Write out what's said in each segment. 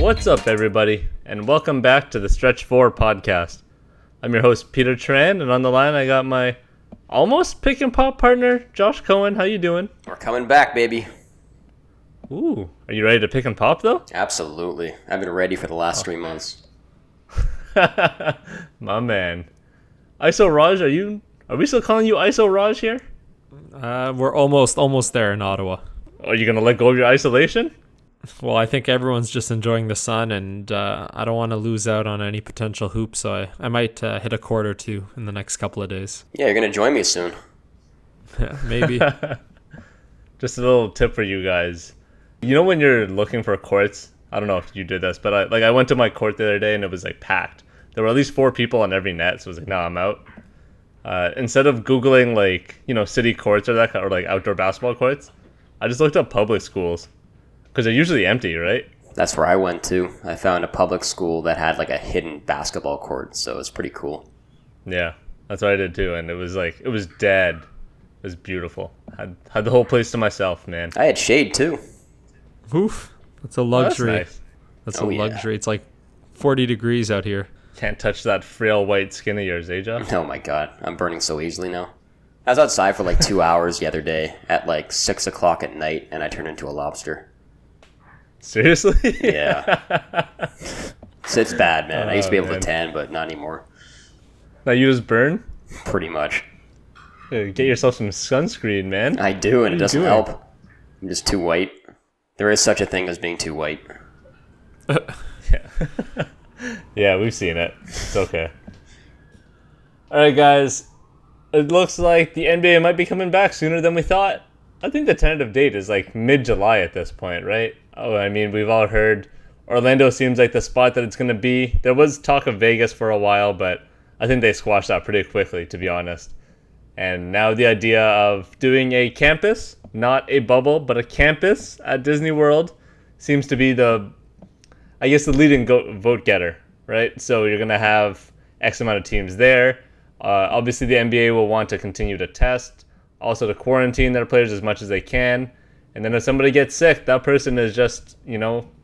What's up, everybody, and welcome back to the Stretch 4 podcast. I'm your host, Peter Tran, and on the line I got my almost pick and pop partner, Josh Cohen. How you doing? We're coming back, baby. Ooh, are you ready to pick and pop, though? Absolutely. I've been ready for the last 3 months. My man. ISO Raj, are we still calling you ISO Raj here? We're almost there in Ottawa. Are you going to let go of your isolation? Well, I think everyone's just enjoying the sun, and I don't want to lose out on any potential hoops, so I might hit a court or two in the next couple of days. Yeah, you're going to join me soon. Yeah, maybe. Just a little tip for you guys. You know when you're looking for courts, I don't know if you did this, but I went to my court the other day and it was like packed. There were at least 4 people on every net, so I was like, nah, I'm out. Instead of Googling city courts or that kind, or like outdoor basketball courts, I just looked up public schools. Because they're usually empty, right? That's where I went to. I found a public school that had like a hidden basketball court, so it's pretty cool. Yeah, that's what I did too, and it was dead. It was beautiful. Had the whole place to myself, man. I had shade too. Oof, that's a luxury. Oh, that's nice. That's a luxury. It's like 40 degrees out here. Can't touch that frail white skin of yours, eh, Josh? Oh my god, I'm burning so easily now. I was outside for like 2 hours the other day at like 6 o'clock at night, and I turned into a lobster. Seriously? Yeah. So it's bad, man. I used to be able to tan, but not anymore. Now you just burn? Pretty much. Get yourself some sunscreen, man. I do, and it doesn't doing? help. I'm just too white. There is such a thing as being too white. Yeah, we've seen it. It's okay. Alright, guys. It looks like the NBA might be coming back sooner than we thought. I think the tentative date is like mid-July at this point, right? Oh, I mean, we've all heard Orlando seems like the spot that it's going to be. There was talk of Vegas for a while, but I think they squashed that pretty quickly, to be honest. And now the idea of doing a campus, not a bubble, but a campus at Disney World seems to be the leading vote getter, right? So you're going to have X amount of teams there. Obviously, the NBA will want to continue to test, also to quarantine their players as much as they can. And then if somebody gets sick, that person is just,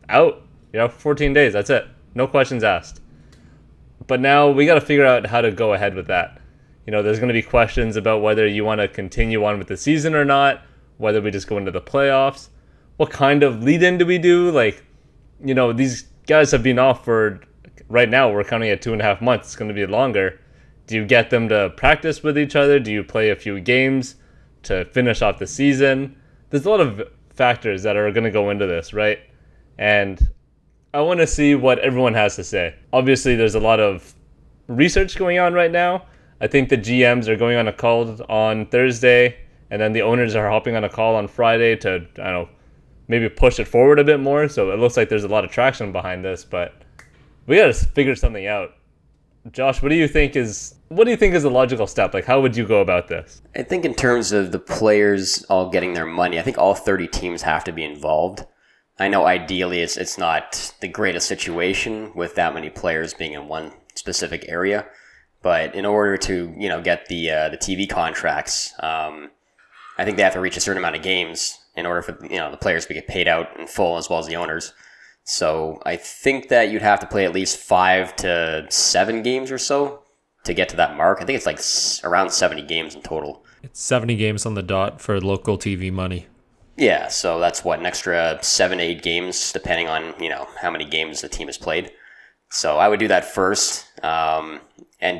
out, 14 days. That's it. No questions asked. But now we got to figure out how to go ahead with that. There's going to be questions about whether you want to continue on with the season or not, whether we just go into the playoffs. What kind of lead-in do we do? These guys have been off for, right now, we're counting at 2.5 months. It's going to be longer. Do you get them to practice with each other? Do you play a few games to finish off the season? There's a lot of factors that are going to go into this, right? And I want to see what everyone has to say. Obviously, there's a lot of research going on right now. I think the GMs are going on a call on Thursday, and then the owners are hopping on a call on Friday to, maybe push it forward a bit more. So it looks like there's a lot of traction behind this, but we got to figure something out. Josh, what do you think is a logical step? How would you go about this? I think in terms of the players all getting their money, I think all 30 teams have to be involved. I know ideally it's not the greatest situation with that many players being in one specific area, but in order to get the TV contracts, I think they have to reach a certain amount of games in order for the players to get paid out in full as well as the owners. So I think that you'd have to play at least 5 to 7 games or so to get to that mark. I think it's like around 70 games in total. It's 70 games on the dot for local TV money. Yeah, so that's an extra 7 to 8 games, depending on, how many games the team has played. So I would do that first, and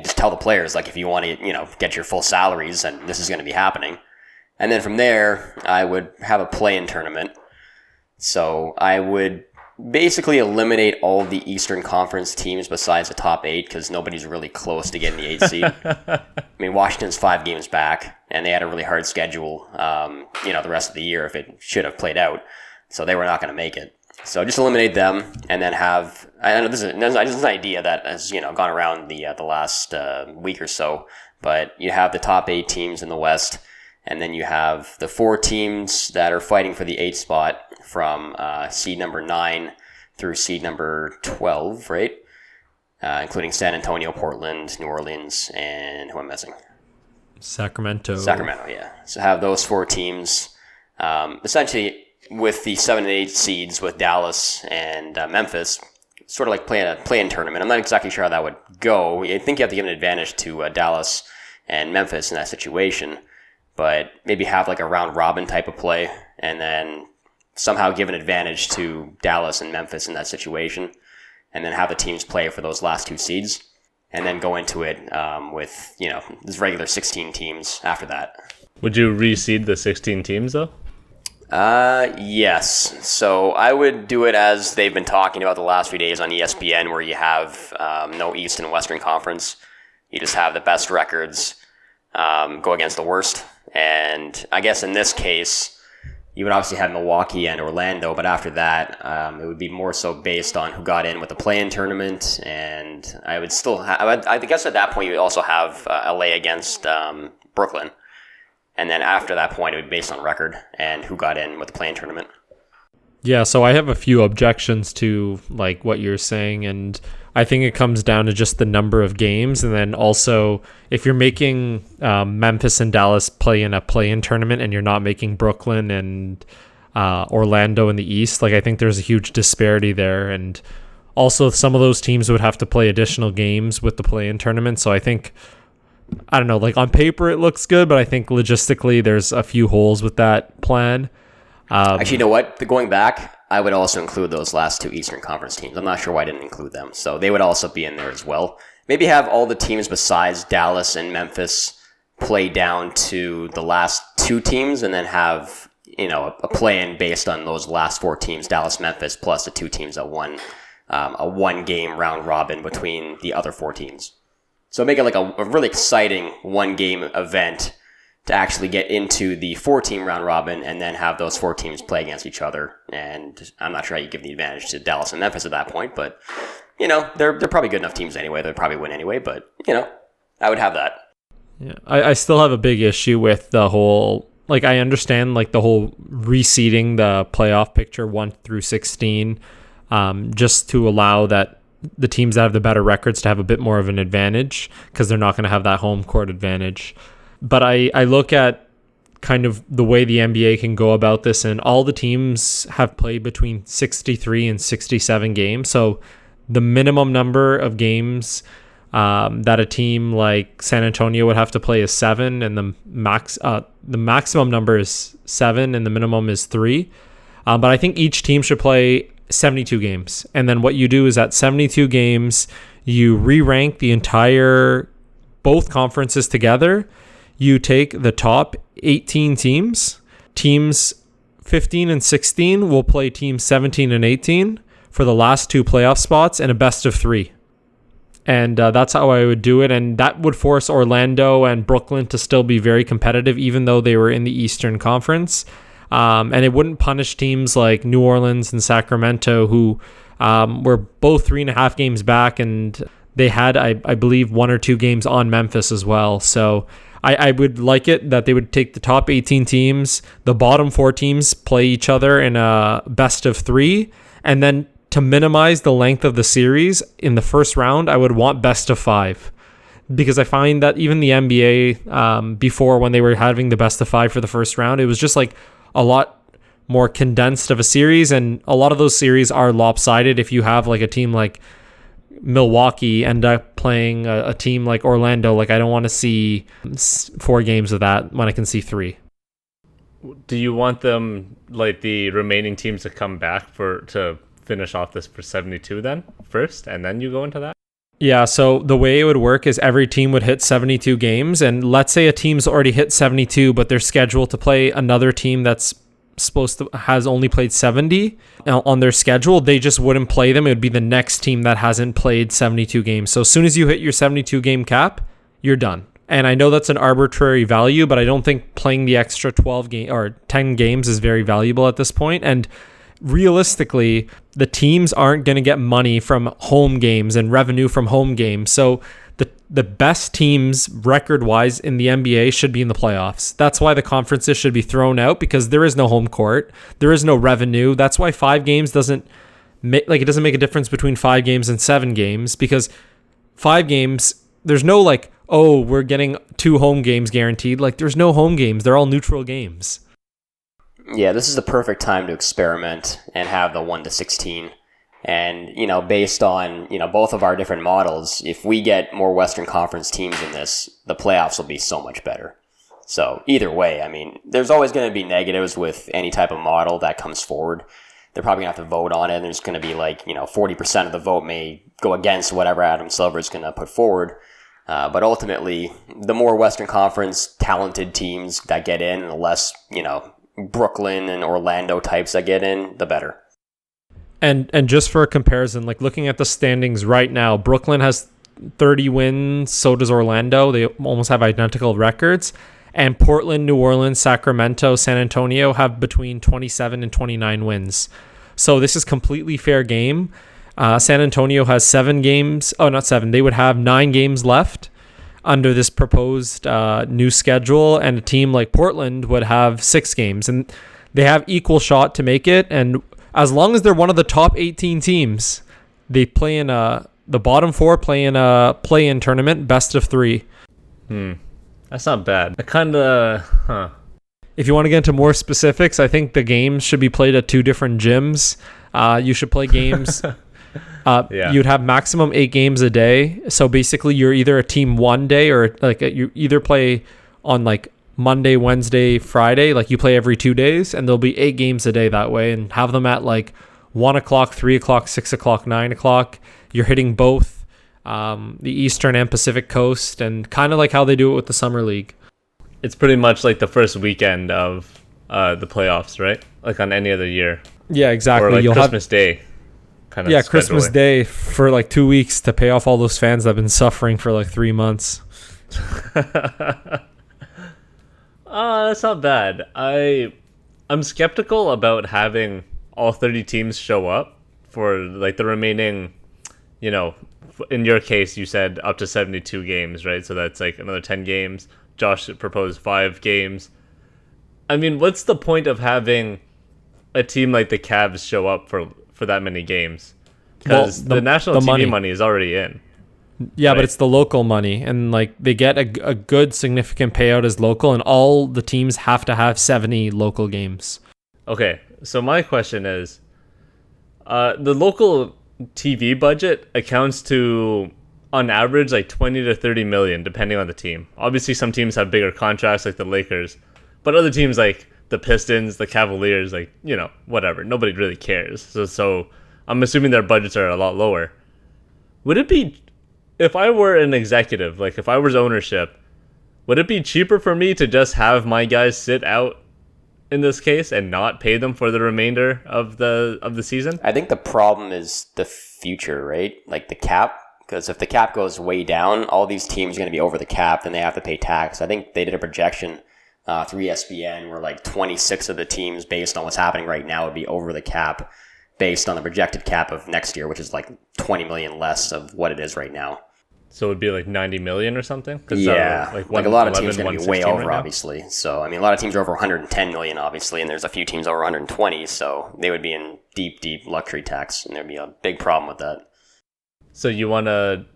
just tell the players, if you want to, get your full salaries, and this is going to be happening. And then from there, I would have a play-in tournament. So I would basically eliminate all of the Eastern Conference teams besides the top 8 because nobody's really close to getting the 8 seed. I mean, Washington's 5 games back, and they had a really hard schedule, the rest of the year if it should have played out. So they were not going to make it. So just eliminate them, and then have. I know this is an idea that has gone around the last week or so, but you have the top 8 teams in the West, and then you have the 4 teams that are fighting for the 8th spot from seed number 9 through seed number 12, right? Including San Antonio, Portland, New Orleans, and who am I missing? Sacramento, yeah. So have those 4 teams. Essentially, with the 7 and 8 seeds with Dallas and Memphis, sort of like play-in tournament. I'm not exactly sure how that would go. I think you have to give an advantage to Dallas and Memphis in that situation, but maybe have like a round robin type of play, and then somehow give an advantage to Dallas and Memphis in that situation, and then have the teams play for those last 2 seeds, and then go into it with, this regular 16 teams after that. Would you reseed the 16 teams though? Yes. So I would do it as they've been talking about the last few days on ESPN, where you have no East and Western Conference. You just have the best records go against the worst. And I guess in this case, you would obviously have Milwaukee and Orlando, but after that, it would be more so based on who got in with the play-in tournament. And I would still I guess at that point, you would also have LA against Brooklyn. And then after that point, it would be based on record and who got in with the play-in tournament. Yeah, so I have a few objections to like what you're saying, and I think it comes down to just the number of games, and then also if you're making Memphis and Dallas play in a play-in tournament and you're not making Brooklyn and Orlando in the East, like I think there's a huge disparity there, and also some of those teams would have to play additional games with the play-in tournament. So I think, I don't know, like on paper it looks good, but I think logistically there's a few holes with that plan. Actually, you know what? Going back, I would also include those last 2 Eastern Conference teams. I'm not sure why I didn't include them. So they would also be in there as well. Maybe have all the teams besides Dallas and Memphis play down to the last 2 teams, and then have, a play-in based on those last 4 teams, Dallas, Memphis, plus the 2 teams that won a 1-game round robin between the other 4 teams. So make it like a really exciting 1-game event to actually get into the 4-team round robin, and then have those 4 teams play against each other. And I'm not sure how you give the advantage to Dallas and Memphis at that point, but, they're probably good enough teams anyway. They'd probably win anyway, but, I would have that. Yeah, I still have a big issue with the whole, like I understand like the whole reseeding the playoff picture 1 through 16, just to allow that the teams that have the better records to have a bit more of an advantage, because they're not going to have that home court advantage. But I look at kind of the way the NBA can go about this, and all the teams have played between 63 and 67 games. So the minimum number of games that a team like San Antonio would have to play is 7, and the maximum number is 7, and the minimum is 3. But I think each team should play 72 games. And then what you do is at 72 games, you re-rank both conferences together. You take the top 18 teams. Teams 15 and 16 will play teams 17 and 18 for the last 2 playoff spots and a best of 3. And that's how I would do it. And that would force Orlando and Brooklyn to still be very competitive, even though they were in the Eastern Conference. And it wouldn't punish teams like New Orleans and Sacramento, who were both 3.5 games back, and they had, I believe, 1 or 2 games on Memphis as well. So I would like it that they would take the top 18 teams, the bottom 4 teams play each other in a best of 3, and then to minimize the length of the series in the first round, I would want best of 5. Because I find that even the NBA, before when they were having the best of 5 for the first round, it was just like a lot more condensed of a series, and a lot of those series are lopsided. If you have like a team like Milwaukee end up playing a team like Orlando, like I don't want to see 4 games of that when I can see 3. Do you want them, like the remaining teams, to come back to finish off this for 72 then first, and then you go into that? Yeah, so the way it would work is every team would hit 72 games, and let's say a team's already hit 72, but they're scheduled to play another team that's has only played 70 on their schedule. They just wouldn't play them. It would be the next team that hasn't played 72 games. So as soon as you hit your 72 game cap, you're done. And I know that's an arbitrary value, but I don't think playing the extra 10 games is very valuable at this point. And realistically, the teams aren't going to get money from home games and revenue from home games. So the best teams record-wise in the NBA should be in the playoffs. That's why the conferences should be thrown out, because there is no home court. There is no revenue. That's why 5 games doesn't make a difference between 5 games and 7 games, because 5 games, there's no like, oh, we're getting 2 home games guaranteed. Like there's no home games. They're all neutral games. Yeah, this is the perfect time to experiment and have the 1 to 16 And, based on, both of our different models, if we get more Western Conference teams in this, the playoffs will be so much better. So either way, I mean, there's always going to be negatives with any type of model that comes forward. They're probably going to have to vote on it. And there's going to be 40% of the vote may go against whatever Adam Silver is going to put forward. But ultimately, the more Western Conference talented teams that get in, and the less, Brooklyn and Orlando types that get in, the better. And just for a comparison, like looking at the standings right now, Brooklyn has 30 wins, so does Orlando. They almost have identical records. And Portland, New Orleans, Sacramento, San Antonio have between 27 and 29 wins. So this is completely fair game. San Antonio has 7 games. Oh, not 7. They would have 9 games left under this proposed new schedule. And a team like Portland would have 6 games. And they have equal shot to make it. And as long as they're one of the top 18 teams, they play in the bottom 4 play in a play-in tournament, best of 3. That's not bad. If you want to get into more specifics, I think the games should be played at 2 different gyms. You should play games. You'd have maximum 8 games a day. So basically, you're either a team one day or you either play on Monday, Wednesday, Friday. You play every 2 days, and there'll be 8 games a day that way, and have them at 1 o'clock, 3 o'clock, 6 o'clock, 9 o'clock. You're hitting both the Eastern and Pacific Coast, and kind of like how they do it with the Summer League. It's pretty much like the first weekend of the playoffs, right? Like on any other year. Yeah, exactly. Or You'll Christmas Day. Kind of scheduling. Christmas Day for 2 weeks to pay off all those fans that have been suffering for 3 months. That's not bad. I'm skeptical about having all 30 teams show up for the remaining, in your case you said up to 72 games, right? So that's another 10 games. Josh proposed 5 games. I mean, what's the point of having a team like the Cavs show up for that many games? Because the national TV money is already in. Yeah, right? But it's the local money, and they get a good significant payout as local, and all the teams have to have 70 local games. Okay, so my question is, the local TV budget accounts to, on average, 20 to 30 million, depending on the team. Obviously, some teams have bigger contracts, like the Lakers, but other teams like the Pistons, the Cavaliers, whatever. Nobody really cares. So I'm assuming their budgets are a lot lower. Would it be, if I were an executive, if I was ownership, would it be cheaper for me to just have my guys sit out in this case and not pay them for the remainder of the season? I think the problem is the future, right? The cap. Because if the cap goes way down, all these teams are going to be over the cap, then they have to pay tax. I think they did a projection through ESPN where 26 of the teams, based on what's happening right now, would be over the cap based on the projected cap of next year, which is 20 million less of what it is right now. So it would be 90 million or something? Yeah, a lot of teams are going to be way over, obviously. So, I mean, a lot of teams are over 110 million, obviously, and there's a few teams over 120, so they would be in deep, deep luxury tax, and there'd be a big problem with that. So you want to...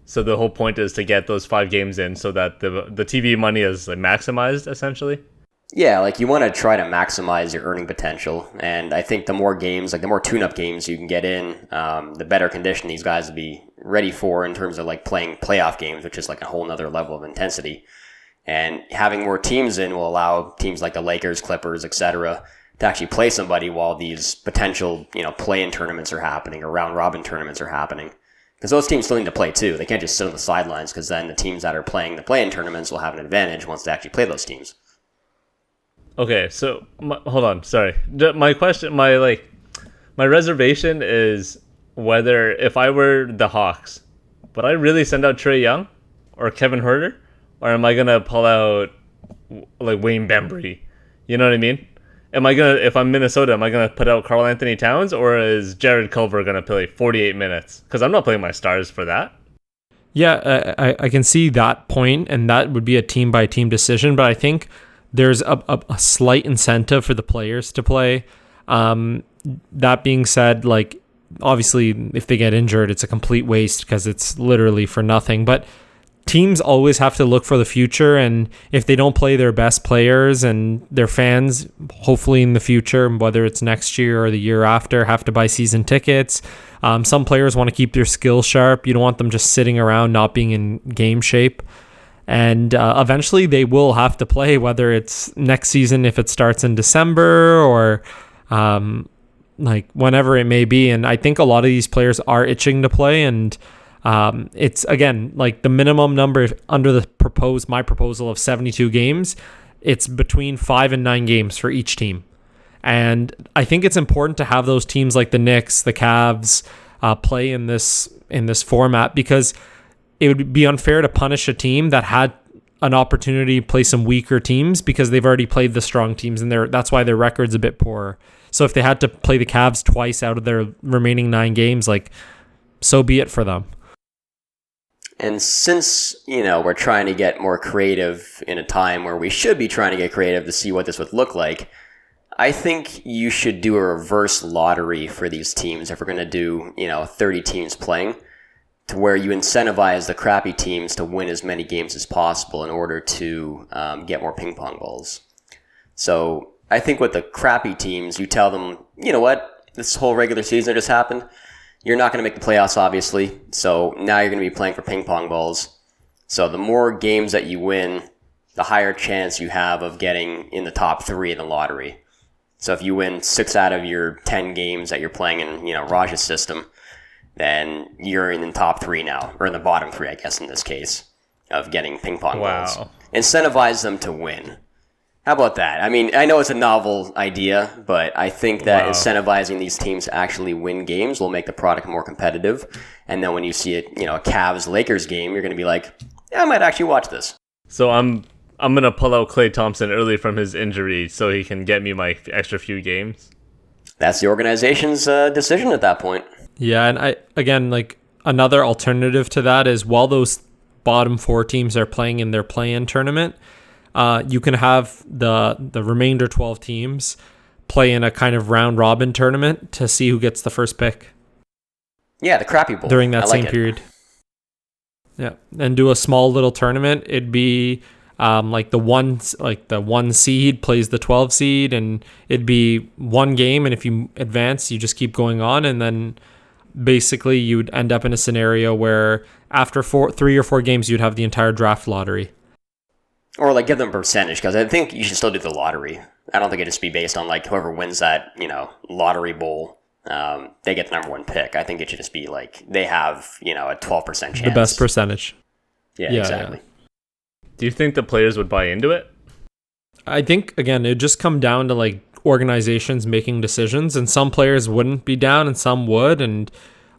So the whole point is to get those 5 games in so that the TV money is maximized, essentially? Yeah, you want to try to maximize your earning potential, and I think the more games, the more tune-up games you can get in, the better condition these guys will be ready for in terms of playing playoff games, which is a whole nother level of intensity. And having more teams in will allow teams like the Lakers, Clippers, etc., to actually play somebody while these potential, play-in tournaments are happening or round-robin tournaments are happening. Because those teams still need to play too. They can't just sit on the sidelines, because then the teams that are playing the play-in tournaments will have an advantage once they actually play those teams. Okay, so hold on, sorry. My question, my reservation is whether if I were the Hawks, would I really send out Trae Young or Kevin Huerter, or am I gonna pull out Wayne Bembry? You know what I mean? If I'm Minnesota, am I gonna put out Karl Anthony Towns, or is Jared Culver gonna play 48 minutes? Because I'm not playing my stars for that. Yeah, I can see that point, and that would be a team by team decision. But I think there's a slight incentive for the players to play. That being said, obviously, if they get injured, it's a complete waste because it's literally for nothing. But teams always have to look for the future, and if they don't play their best players and their fans, hopefully in the future, whether it's next year or the year after, have to buy season tickets. Some players want to keep their skills sharp. You don't want them just sitting around not being in game shape. And eventually they will have to play, whether it's next season if it starts in December or like whenever it may be. And I think a lot of these players are itching to play, and it's, again, like the minimum number under my proposal of 72 games, it's between 5 and 9 games for each team. And I think it's important to have those teams like the Knicks, the Cavs, play in this format, because it would be unfair to punish a team that had an opportunity to play some weaker teams because they've already played the strong teams, and that's why their record's a bit poorer. So if they had to play the Cavs twice out of their remaining 9 games, like, so be it for them. And since, we're trying to get more creative in a time where we should be trying to get creative to see what this would look like, I think you should do a reverse lottery for these teams if we're going to do, 30 teams playing, to where you incentivize the crappy teams to win as many games as possible in order to get more ping pong balls. So I think with the crappy teams, you tell them, you know what, this whole regular season just happened. You're not going to make the playoffs, obviously. So now you're going to be playing for ping pong balls. So the more games that you win, the higher chance you have of getting in the top 3 in the lottery. So if you win 6 out of your 10 games that you're playing in, Raj's system, then you're in the top 3 now, or in the bottom 3, I guess, in this case, of getting ping pong balls. Incentivize them to win. How about that? I mean, I know it's a novel idea, but I think that incentivizing these teams to actually win games will make the product more competitive. And then when you see it, a Cavs-Lakers game, you're going to be like, yeah, I might actually watch this. So I'm going to pull out Klay Thompson early from his injury so he can get me my extra few games. That's the organization's decision at that point. Yeah, and like another alternative to that is, while those bottom 4 teams are playing in their play-in tournament, you can have the remainder 12 teams play in a kind of round-robin tournament to see who gets the first pick. Yeah, the crappy bowl. During that same period. Yeah, and do a small little tournament. It'd be like the one seed plays the 12 seed, and it'd be one game, and if you advance, you just keep going on, and then basically you'd end up in a scenario where after 3 or 4 games, you'd have the entire draft lottery. Or like give them a percentage, because I think you should still do the lottery. I don't think it'd just be based on like whoever wins that, lottery bowl, they get the number 1 pick. I think it should just be like they have, a 12% chance. The best percentage. Yeah, exactly. Yeah. Do you think the players would buy into it? I think, again, it'd just come down to like organizations making decisions, and some players wouldn't be down and some would. And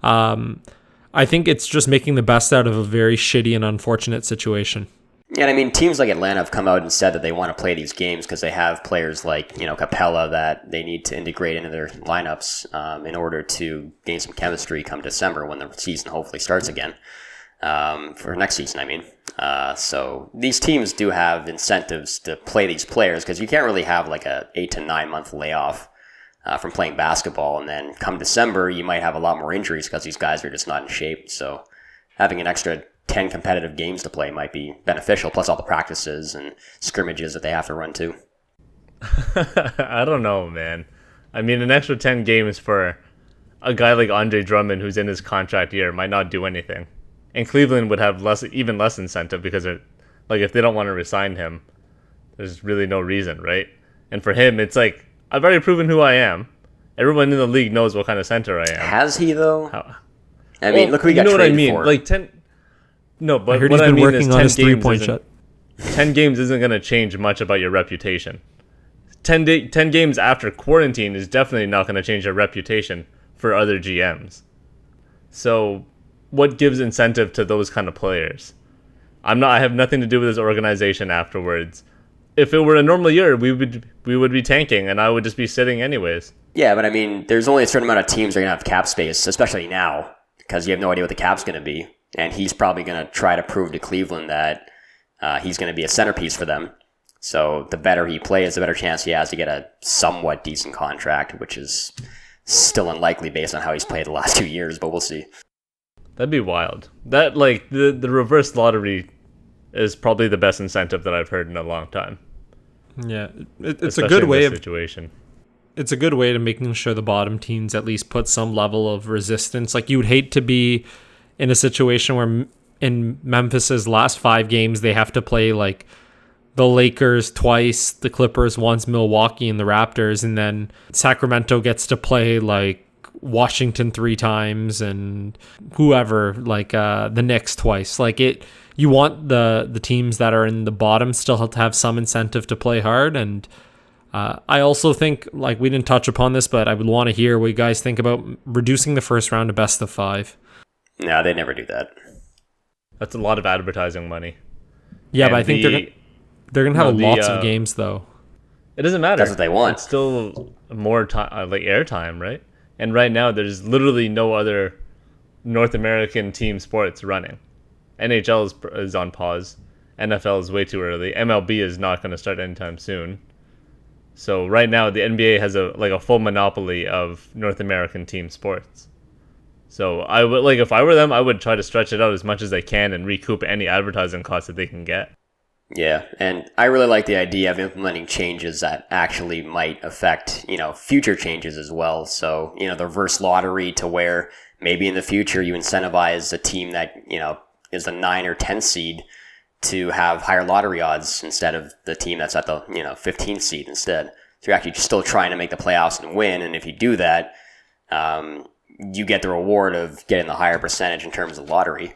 I think it's just making the best out of a very shitty and unfortunate situation. Yeah, and I mean, teams like Atlanta have come out and said that they want to play these games because they have players like, Capella that they need to integrate into their lineups in order to gain some chemistry come December when the season hopefully starts again. For next season, I mean. So these teams do have incentives to play these players, because you can't really have like a 8 to 9 month layoff from playing basketball. And then come December, you might have a lot more injuries because these guys are just not in shape. So having an extra 10 competitive games to play might be beneficial, plus all the practices and scrimmages that they have to run too. I don't know, man. I mean, an extra 10 games for a guy like Andre Drummond, who's in his contract year, might not do anything. And Cleveland would have even less incentive, because if they don't want to resign him, there's really no reason, right? And for him, it's like, I've already proven who I am. Everyone in the league knows what kind of center I am. Has he, though? I mean, look who he got traded for. Like 10... No, but I heard he's been working on his 3-point shot. 10 games isn't going to change much about your reputation. 10 games after quarantine is definitely not going to change your reputation for other GMs. So what gives incentive to those kind of players? I have nothing to do with this organization afterwards. If it were a normal year, we would be tanking, and I would just be sitting anyways. Yeah, but I mean, there's only a certain amount of teams that are going to have cap space, especially now, because you have no idea what the cap's going to be. And he's probably going to try to prove to Cleveland that he's going to be a centerpiece for them. So the better he plays, the better chance he has to get a somewhat decent contract, which is still unlikely based on how he's played the last 2 years, but we'll see. That'd be wild. That, like, the reverse lottery is probably the best incentive that I've heard in a long time. Yeah, it's a Especially good in way this of situation. it's a good way to making sure the bottom teams at least put some level of resistance. Like, you would hate to be in a situation where in Memphis's last 5 games they have to play like the Lakers twice, the Clippers once, Milwaukee, and the Raptors, and then Sacramento gets to play like Washington 3 times and whoever, like the Knicks twice. Like, you want the teams that are in the bottom still to have some incentive to play hard. And I also think, like, we didn't touch upon this, but I would want to hear what you guys think about reducing the first round to best of 5. No, they never do that. That's a lot of advertising money. Yeah, And but I think they're gonna have lots of games though. It doesn't matter. That's what they want. It's still more time, like airtime, right? And right now, there's literally no other North American team sports running. NHL is on pause. NFL is way too early. MLB is not going to start anytime soon. So right now, the NBA has a full monopoly of North American team sports. So I would, like, if I were them, I would try to stretch it out as much as they can and recoup any advertising costs that they can get. Yeah, and I really like the idea of implementing changes that actually might affect, future changes as well. So, the reverse lottery, to where maybe in the future you incentivize a team that, is a 9 or 10 seed to have higher lottery odds instead of the team that's at the, 15th seed instead. So you're actually still trying to make the playoffs and win. And if you do that, you get the reward of getting the higher percentage in terms of lottery.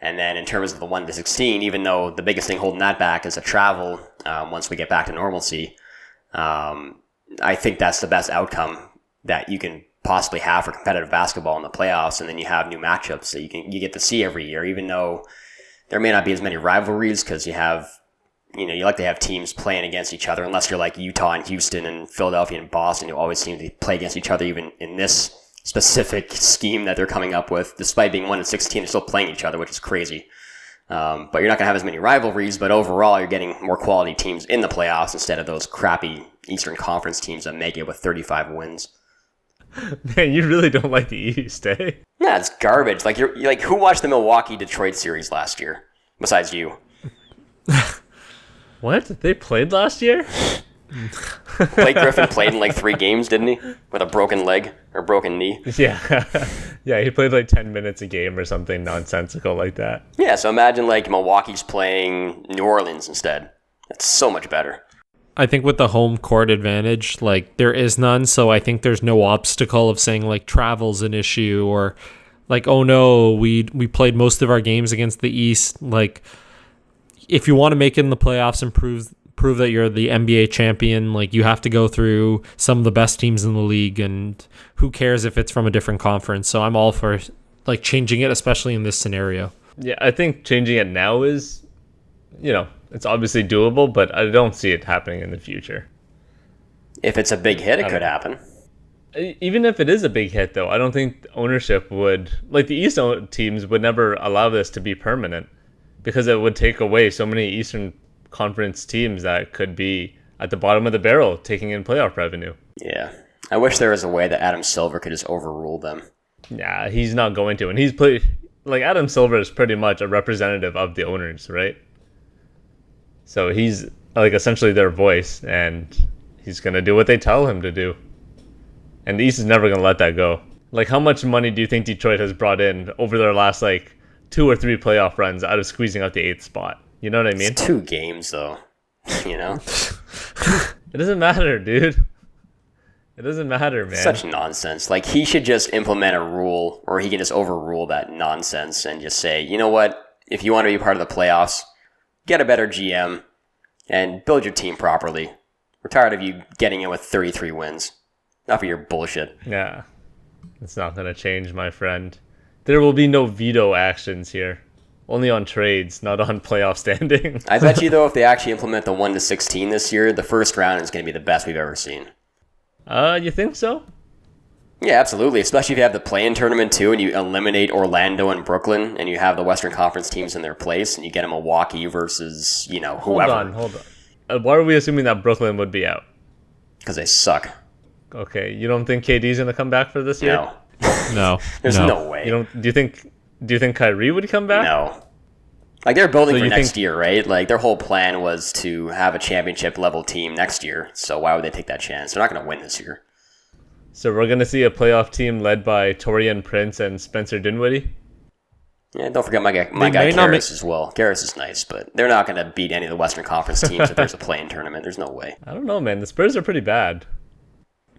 And then in terms of the 1 to 16, even though the biggest thing holding that back is the travel, once we get back to normalcy, I think that's the best outcome that you can possibly have for competitive basketball in the playoffs. And then you have new matchups that you get to see every year, even though there may not be as many rivalries, because you like to have teams playing against each other, unless you're like Utah and Houston and Philadelphia and Boston, who always seem to play against each other, even in this specific scheme that they're coming up with. Despite being 1 to 16, they're still playing each other, which is crazy. But you're not going to have as many rivalries, but overall you're getting more quality teams in the playoffs instead of those crappy Eastern Conference teams that make it with 35 wins. Man, you really don't like the East, eh? Yeah, it's garbage. Like, you're like, who watched the Milwaukee-Detroit series last year besides you? What? They played last year? Blake Griffin played in like 3 games, didn't he? With a broken leg or broken knee. Yeah. Yeah, he played like 10 minutes a game or something nonsensical like that. Yeah, so imagine like Milwaukee's playing New Orleans instead. That's so much better. I think with the home court advantage, like, there is none, so I think there's no obstacle of saying like travel's an issue, or like, oh no, we played most of our games against the East. Like, if you want to make it in the playoffs and prove that you're the NBA champion, like, you have to go through some of the best teams in the league, and who cares if it's from a different conference. So I'm all for like changing it, especially in this scenario. Yeah, I think changing it now is, it's obviously doable, but I don't see it happening in the future. If it's a big hit, it could happen. Even if it is a big hit, though, I don't think ownership would, like, the East teams would never allow this to be permanent, because it would take away so many Eastern Conference teams that could be at the bottom of the barrel taking in playoff revenue. Yeah. I wish there was a way that Adam Silver could just overrule them. Yeah, he's not going to. And he's played, like, Adam Silver is pretty much a representative of the owners, right? So he's, like, essentially their voice, and he's going to do what they tell him to do. And the East is never going to let that go. Like, how much money do you think Detroit has brought in over their last, like, 2 or 3 playoff runs out of squeezing out the 8th spot? You know what I mean? It's 2 games, though. It doesn't matter, dude. It doesn't matter, man. Such nonsense. Like, he should just implement a rule, or he can just overrule that nonsense and just say, you know what? If you want to be part of the playoffs, get a better GM and build your team properly. We're tired of you getting in with 33 wins. Not for your bullshit. Yeah. It's not going to change, my friend. There will be no veto actions here. Only on trades, not on playoff standing. I bet you, though, if they actually implement the 1 to 16 this year, the first round is going to be the best we've ever seen. You think so? Yeah, absolutely. Especially if you have the play-in tournament, too, and you eliminate Orlando and Brooklyn, and you have the Western Conference teams in their place, and you get a Milwaukee versus, whoever. Hold on. Why are we assuming that Brooklyn would be out? Because they suck. Okay, you don't think KD's going to come back for this year? No. No. There's no way. Do you think Kyrie would come back? No. Like, they're building So for you next think- year, right? Like, their whole plan was to have a championship level team next year. So why would they take that chance? They're not going to win this year. So we're going to see a playoff team led by Torian Prince and Spencer Dinwiddie? Yeah, don't forget my guy may not Karras as well. Karras is nice, but they're not going to beat any of the Western Conference teams if there's a play-in tournament. There's no way. I don't know, man. The Spurs are pretty bad.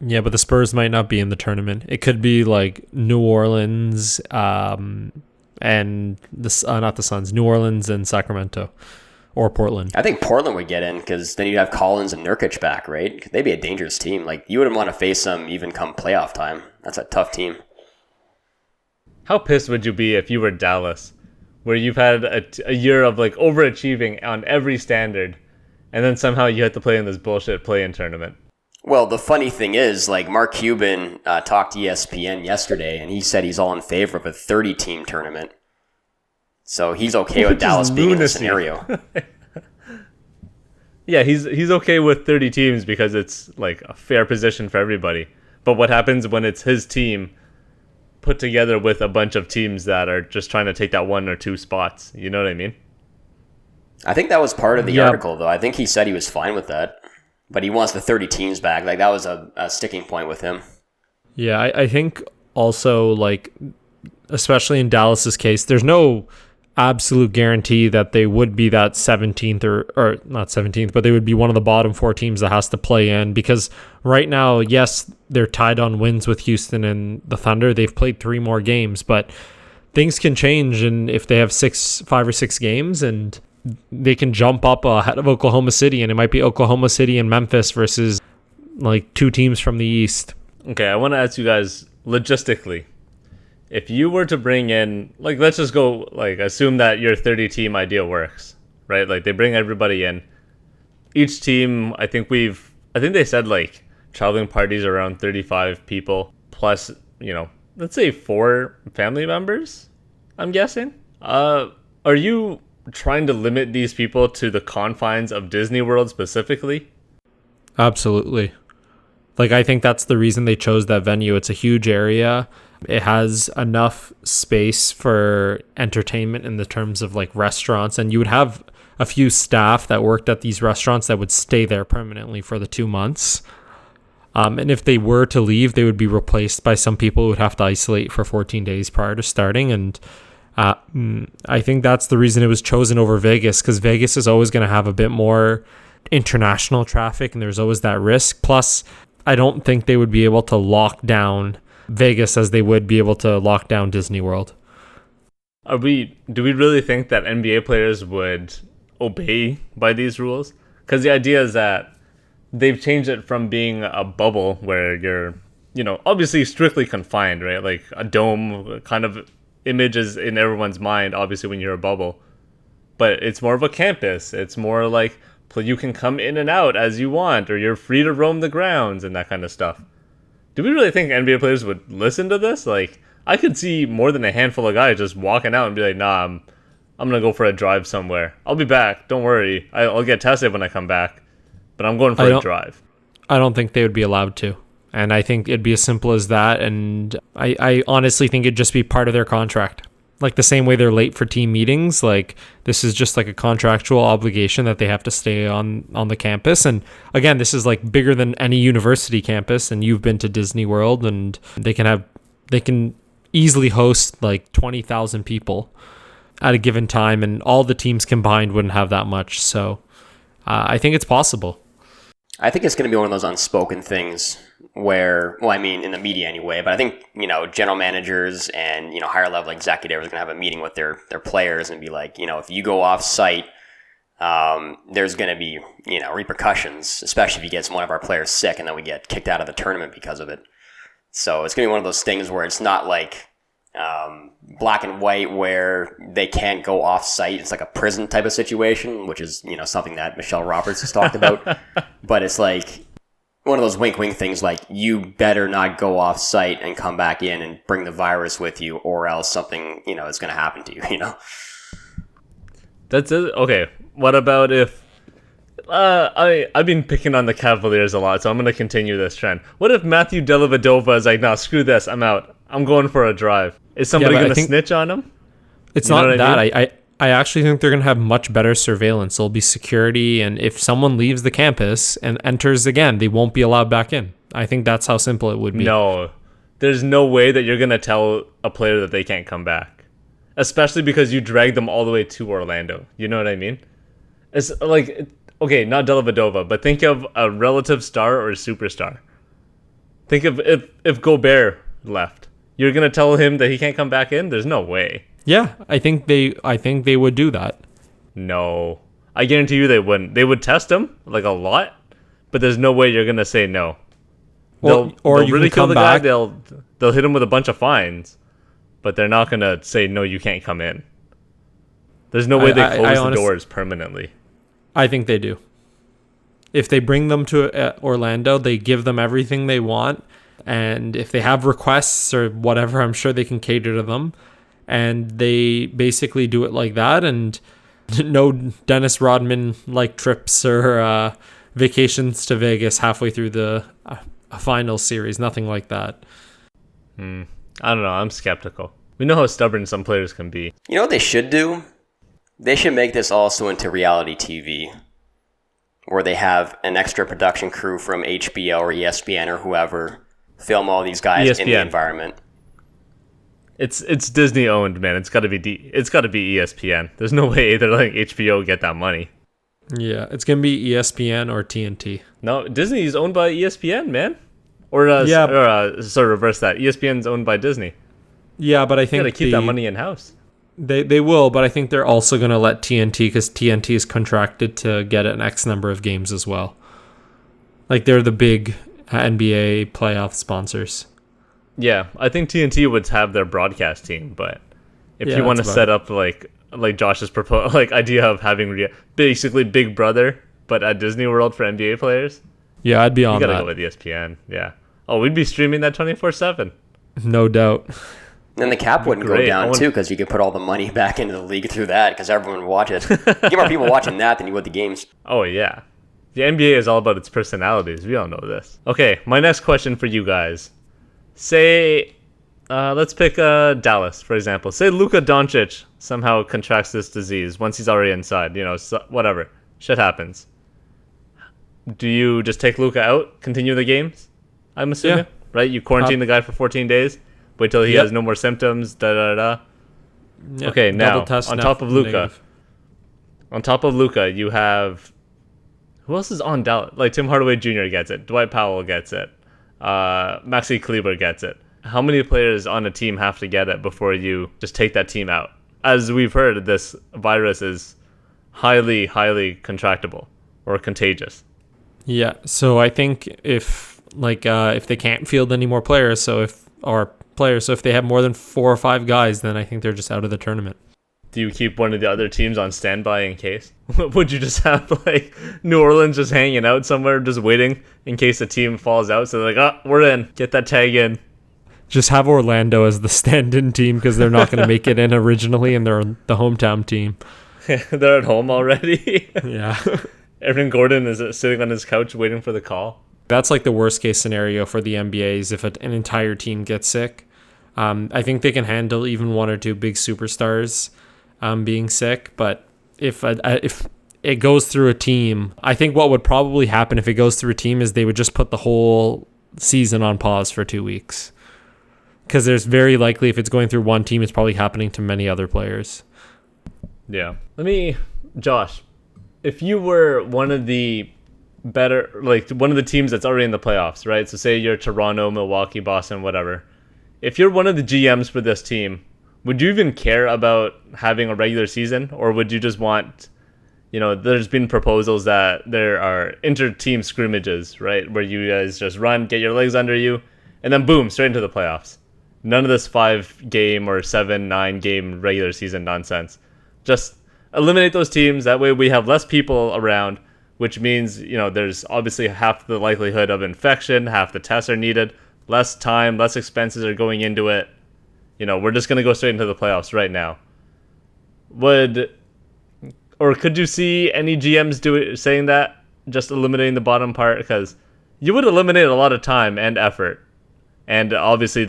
Yeah, but the Spurs might not be in the tournament. It could be like New Orleans, and not the Suns, New Orleans and Sacramento, or Portland. I think Portland would get in because then you'd have Collins and Nurkic back, right? They'd be a dangerous team. Like, you wouldn't want to face them even come playoff time. That's a tough team. How pissed would you be if you were Dallas, where you've had a year of like overachieving on every standard, and then somehow you had to play in this bullshit play-in tournament? Well, the funny thing is, like, Mark Cuban talked to ESPN yesterday, and he said he's all in favor of a 30-team tournament. So he's okay with Which is Dallas being in the lunacy. scenario. Yeah, he's okay with 30 teams because it's like a fair position for everybody. But what happens when it's his team put together with a bunch of teams that are just trying to take that 1 or 2 spots? You know what I mean? I think that was part of the Yeah. article, though. I think he said he was fine with that. But he wants the 30 teams back. Like, that was a sticking point with him. Yeah, I think also, like, especially in Dallas's case, there's no absolute guarantee that they would be that 17th or not 17th, but they would be one of the bottom 4 teams that has to play in, because right now, yes, they're tied on wins with Houston and the Thunder. They've played 3 more games, but things can change, and if they have 5 or 6 games, and they can jump up ahead of Oklahoma City, and it might be Oklahoma City and Memphis versus like 2 teams from the East. Okay, I want to ask you guys logistically. If you were to bring in, like, let's just go, like, assume that your 30-team idea works, right? Like, they bring everybody in. Each team, I think they said, like, traveling parties around 35 people, plus, let's say 4 family members, I'm guessing. Are you trying to limit these people to the confines of Disney World specifically? Absolutely. Like, I think that's the reason they chose that venue. It's a huge area. It has enough space for entertainment in the terms of like restaurants, and you would have a few staff that worked at these restaurants that would stay there permanently for the 2 months. And if they were to leave, they would be replaced by some people who would have to isolate for 14 days prior to starting. And I think that's the reason it was chosen over Vegas, because Vegas is always going to have a bit more international traffic, and there's always that risk. Plus, I don't think they would be able to lock down Vegas as they would be able to lock down Disney World. Do we really think that NBA players would obey by these rules? Because the idea is that they've changed it from being a bubble where you're, obviously strictly confined, right? Like a dome kind of image is in everyone's mind, obviously, when you're a bubble. But it's more of a campus. It's more like you can come in and out as you want, or you're free to roam the grounds and that kind of stuff. Do we really think NBA players would listen to this? Like, I could see more than a handful of guys just walking out and be like, nah, I'm going to go for a drive somewhere. I'll be back. Don't worry. I'll get tested when I come back. But I'm going for a drive. I don't think they would be allowed to. And I think it'd be as simple as that. And I honestly think it'd just be part of their contract. Like the same way they're late for team meetings, like this is just like a contractual obligation that they have to stay on the campus. And again, this is like bigger than any university campus, and you've been to Disney World, and they can easily host like 20,000 people at a given time, and all the teams combined wouldn't have that much. So I think it's possible. I think it's going to be one of those unspoken things where, well, I mean, in the media anyway, but I think, general managers and, higher level executives are going to have a meeting with their players and be like, if you go off site, there's going to be, repercussions, especially if you get one of our players sick and then we get kicked out of the tournament because of it. So it's going to be one of those things where it's not like black and white where they can't go off site. It's like a prison type of situation, which is, something that Michelle Roberts has talked about. But it's like one of those wink things, like you better not go off site and come back in and bring the virus with you, or else something, is going to happen to you, That's it. Okay. What about if I've been picking on the Cavaliers a lot, so I'm going to continue this trend. What if Matthew Dellavedova is like, nah, screw this, I'm out. I'm going for a drive. Is somebody going to snitch on him? It's not that. I actually think they're going to have much better surveillance. There'll be security, and if someone leaves the campus and enters again, they won't be allowed back in. I think that's how simple it would be. No, there's no way that you're going to tell a player that they can't come back. Especially because you dragged them all the way to Orlando. You know what I mean? It's like, okay, not Dellavedova, but think of a relative star or a superstar. Think of if Gobert left. You're going to tell him that he can't come back in? There's no way. Yeah, I think they would do that. No. I guarantee you they wouldn't. They would test him, like, a lot, but there's no way you're going to say no. Well, They'll you ridicule can come the back. guy, they'll hit him with a bunch of fines, but they're not going to say, no, you can't come in. There's no way they close the doors permanently. I think they do. If they bring them to Orlando, they give them everything they want, and if they have requests or whatever, I'm sure they can cater to them. And they basically do it like that, and no Dennis Rodman like trips or vacations to Vegas halfway through the final series. Nothing like that. I don't know. I'm skeptical. We know how stubborn some players can be. You know what they should do? They should make this also into reality TV, where they have an extra production crew from HBO or ESPN or whoever film all these guys in the environment. It's Disney owned, man. It's got to be ESPN. There's no way they're letting HBO get that money. Yeah, it's gonna be ESPN or TNT. No, Disney is owned by ESPN, man. Or reverse that. ESPN's owned by Disney. Yeah, but I think you gotta keep that money in house. They will, but I think they're also gonna let TNT, because TNT is contracted to get an X number of games as well. Like, they're the big NBA playoff sponsors. Yeah, I think TNT would have their broadcast team, but if you want to set up like Josh's idea of having basically Big Brother, but at Disney World for NBA players, yeah, I'd be on that. You gotta go with ESPN. Yeah. Oh, we'd be streaming that 24/7. No doubt. Then the cap wouldn't go down too, because you could put all the money back into the league through that, because everyone would watch it. You get more people watching that than you would the games. Oh yeah, the NBA is all about its personalities. We all know this. Okay, my next question for you guys. Say, let's pick Dallas, for example. Say Luka Doncic somehow contracts this disease once he's already inside. Whatever. Shit happens. Do you just take Luka out, continue the games? I'm assuming, right? You quarantine the guy for 14 days, wait till he has no more symptoms, Yep. Okay, now, on top of Luka, you have... Who else is on Dallas? Like, Tim Hardaway Jr. gets it. Dwight Powell gets it. Maxi Kleber gets it. How many players on a team have to get it before you just take that team out? As we've heard, this virus is highly, highly contractable or contagious. Yeah, so I think if they can't field any more players, so if they have more than 4 or 5 guys, then I think they're just out of the tournament. Do you keep one of the other teams on standby in case? Would you just have like New Orleans just hanging out somewhere, just waiting in case a team falls out? So they're like, we're in. Get that tag in. Just have Orlando as the stand-in team, because they're not going to make it in originally, and they're the hometown team. They're at home already. Yeah. Aaron Gordon is sitting on his couch waiting for the call. That's like the worst case scenario for the NBA is if an entire team gets sick. I think they can handle even 1 or 2 big superstars being sick, but if it goes through a team, I think what would probably happen if it goes through a team is they would just put the whole season on pause for 2 weeks, because there's very likely, if it's going through one team, it's probably happening to many other players. Yeah. Josh, if you were one of the one of the teams that's already in the playoffs, right? So say you're Toronto, Milwaukee, Boston, whatever. If you're one of the GMs for this team, would you even care about having a regular season, or would you just want, there's been proposals that there are inter-team scrimmages, right, where you guys just run, get your legs under you, and then boom, straight into the playoffs. None of this 5-game or 7-9-game regular season nonsense. Just eliminate those teams. That way we have less people around, which means, there's obviously half the likelihood of infection, half the tests are needed, less time, less expenses are going into it. We're just going to go straight into the playoffs right now. Could you see any GMs saying that, just eliminating the bottom part? Because you would eliminate a lot of time and effort. And obviously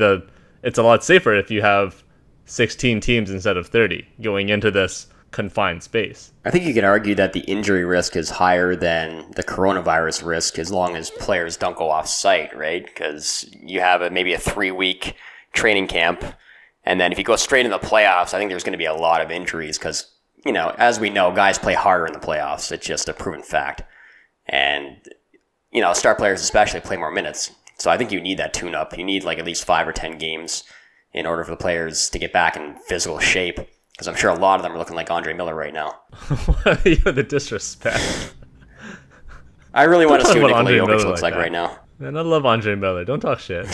it's a lot safer if you have 16 teams instead of 30 going into this confined space. I think you could argue that the injury risk is higher than the coronavirus risk as long as players don't go off site, right? Because you have maybe a 3-week training camp, and then if you go straight into the playoffs, I think there's going to be a lot of injuries because, as we know, guys play harder in the playoffs. It's just a proven fact. And, star players especially play more minutes. So I think you need that tune-up. You need at least 5 or 10 games in order for the players to get back in physical shape. Because I'm sure a lot of them are looking like Andre Miller right now. The disrespect. I really want to see what Nikola Jokic looks like right now. Man, I love Andre Miller. Don't talk shit.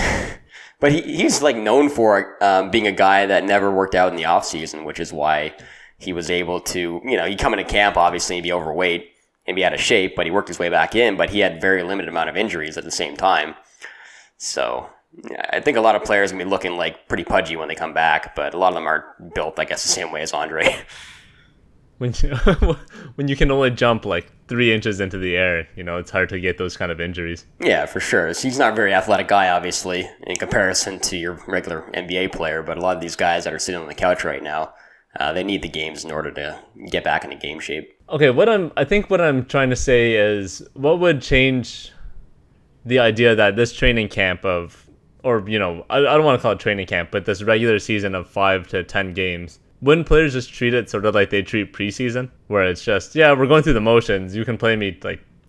But he's known for being a guy that never worked out in the offseason, which is why he was able to, he'd come into camp, obviously, and be overweight and be out of shape, but he worked his way back in, but he had very limited amount of injuries at the same time. So I think a lot of players are going to be looking pretty pudgy when they come back, but a lot of them aren't built, I guess, the same way as Andre. When you can only jump 3 inches into the air, it's hard to get those kind of injuries. Yeah, for sure. So he's not a very athletic guy, obviously, in comparison to your regular NBA player, but a lot of these guys that are sitting on the couch right now, they need the games in order to get back into game shape. Okay, I think what I'm trying to say is, what would change the idea that this training camp I don't want to call it training camp, but this regular season of 5 to 10 games, wouldn't players just treat it sort of like they treat preseason, where it's just, we're going through the motions, you can play me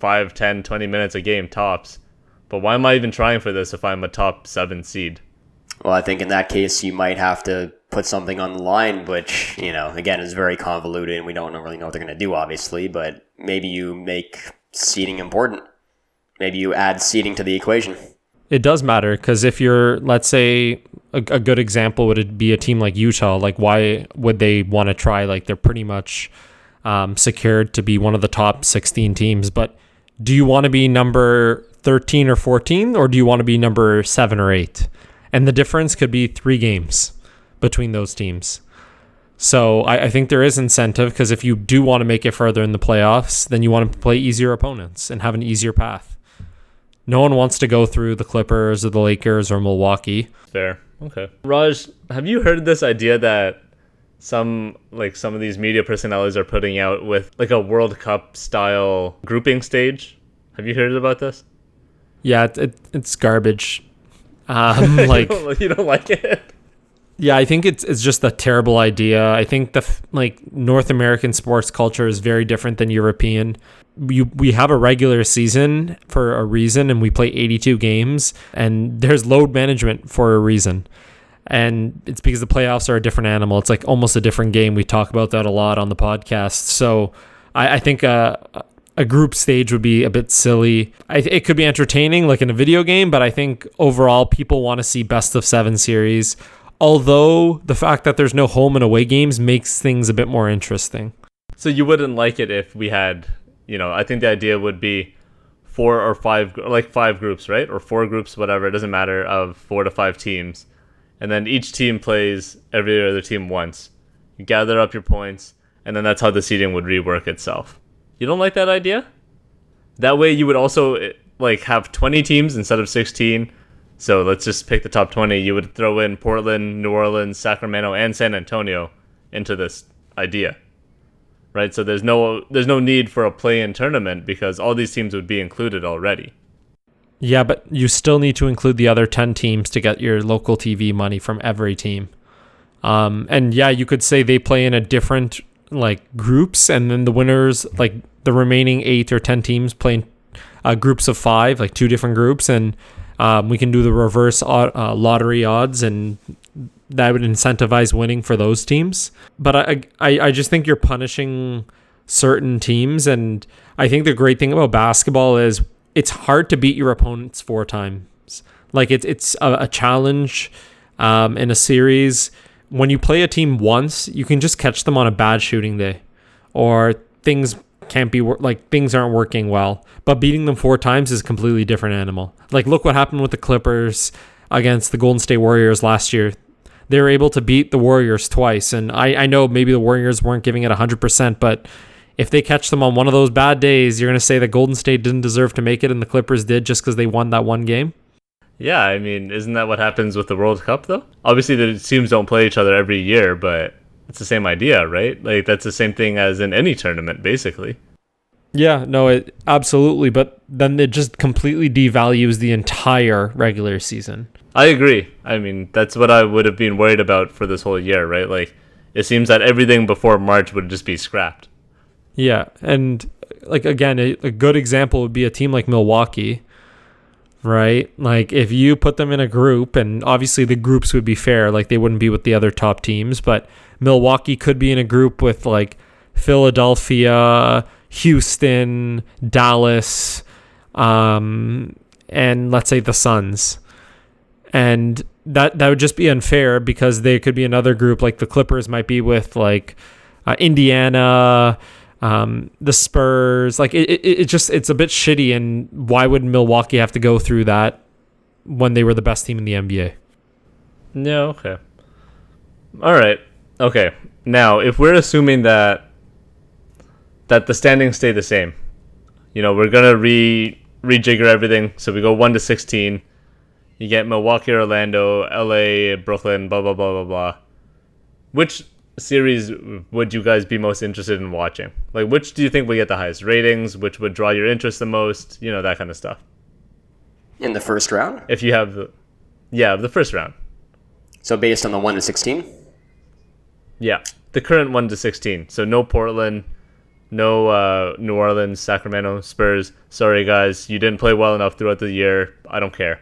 5, 10, 20 minutes a game tops, but why am I even trying for this if I'm a top 7 seed? Well, I think in that case you might have to put something on the line, which, again, is very convoluted and we don't really know what they're going to do, obviously, but maybe you make seeding important. Maybe you add seeding to the equation. It does matter, because if you're, let's say, a good example would be a team like Utah. Why would they want to try? They're pretty much secured to be one of the top 16 teams. But do you want to be number 13 or 14, or do you want to be number 7 or 8? And the difference could be 3 games between those teams. So I think there is incentive, because if you do want to make it further in the playoffs, then you want to play easier opponents and have an easier path. No one wants to go through the Clippers or the Lakers or Milwaukee. Fair. Okay. Raj, have you heard this idea that some of these media personalities are putting out with a World Cup style grouping stage? Have you heard about this? Yeah, it's garbage. You don't like it? Yeah, I think it's just a terrible idea. I think North American sports culture is very different than European. We have a regular season for a reason, and we play 82 games, and there's load management for a reason. And it's because the playoffs are a different animal. It's almost a different game. We talk about that a lot on the podcast. So I think a group stage would be a bit silly. It could be entertaining, in a video game, but I think overall people want to see best of 7 series. Although the fact that there's no home and away games makes things a bit more interesting. So you wouldn't like it if we had, I think the idea would be 4 or 5, 5 groups, right? Or 4 groups, whatever, it doesn't matter, of 4 to 5 teams. And then each team plays every other team once. You gather up your points, and then that's how the seeding would rework itself. You don't like that idea? That way you would also, have 20 teams instead of 16. So let's just pick the top 20. You would throw in Portland, New Orleans, Sacramento, and San Antonio into this idea, right? So there's no need for a play-in tournament because all these teams would be included already. Yeah, but you still need to include the other 10 teams to get your local TV money from every team. And yeah, you could say they play in a different groups, and then the winners, the remaining 8 or 10 teams play in groups of 5, 2 different groups, and we can do the reverse lottery odds, and that would incentivize winning for those teams. But I just think you're punishing certain teams, and I think the great thing about basketball is it's hard to beat your opponents 4 times. It's a challenge in a series. When you play a team once, you can just catch them on a bad shooting day, or things can't be things aren't working well. But beating them 4 times is a completely different animal. Look what happened with the Clippers against the Golden State Warriors last year. They were able to beat the Warriors twice, and I know maybe the Warriors weren't giving it 100%, but if they catch them on one of those bad days, you're going to say that Golden State didn't deserve to make it and the Clippers did just because they won that one game? Yeah, I mean, isn't that what happens with the World Cup, though? Obviously, the teams don't play each other every year, but It's the same idea, right? Like that's the same thing as in any tournament, basically. Yeah, no, it absolutely, but then it just completely devalues the entire regular season. I agree. I mean, that's what I would have been worried about for this whole year, right? Like, it seems that everything before March would just be scrapped. Yeah, and like again, a good example would be a team like Milwaukee, right? Like if you put them in a group, and obviously the groups would be fair, like they wouldn't be with the other top teams, but Milwaukee could be in a group with like Philadelphia, Houston, Dallas, and let's say the Suns. And that would just be unfair because they could be another group, like the Clippers might be with like Indiana, the Spurs. Like it's a bit shitty. And why would Milwaukee have to go through that when they were the best team in the NBA? Yeah, okay. All right. Okay. Now, if we're assuming that the standings stay the same, we're going to rejigger everything. So we go 1-16. You get Milwaukee, Orlando, LA, Brooklyn, blah, blah, blah, blah, blah. Which series would you guys be most interested in watching? Like, which do you think would get the highest ratings? Which would draw your interest the most? That kind of stuff. In the first round? If you have the first round. So based on the 1-16? Yeah, the current 1-16. So no Portland, no New Orleans, Sacramento, Spurs. Sorry, guys, you didn't play well enough throughout the year. I don't care.